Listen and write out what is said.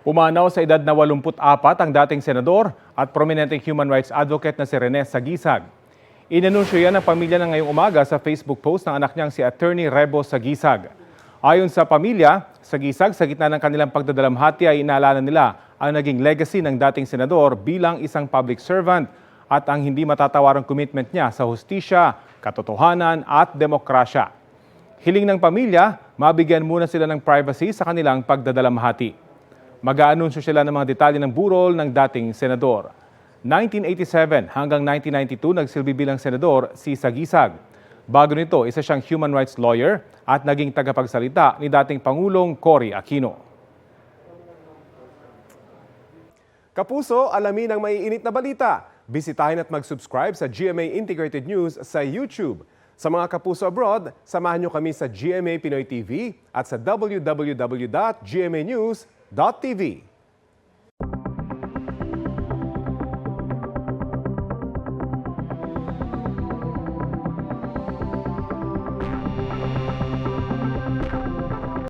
Pumanaw sa edad na 84 ang dating senador at prominenteng human rights advocate na si Rene Sagisag. Inanunsyo yan ng pamilya na ngayong umaga sa Facebook post ng anak niyang si Attorney Rebo Sagisag. Ayon sa pamilya, Sagisag sa gitna ng kanilang pagdadalamhati ay inaalala nila ang naging legacy ng dating senador bilang isang public servant at ang hindi matatawarang commitment niya sa hustisya, katotohanan at demokrasya. Hiling ng pamilya, mabigyan muna sila ng privacy sa kanilang pagdadalamhati. Mag-aanunsyo sila ng mga detalye ng burol ng dating senador. 1987 hanggang 1992 nagsilbi bilang senador si Sagisag. Bago nito, isa siyang human rights lawyer at naging tagapagsalita ni dating Pangulong Cory Aquino. Kapuso, alamin ang maiinit na balita. Bisitahin at mag-subscribe sa GMA Integrated News sa YouTube. Sa mga kapuso abroad, samahan niyo kami sa GMA Pinoy TV at sa www.gmanews.tv.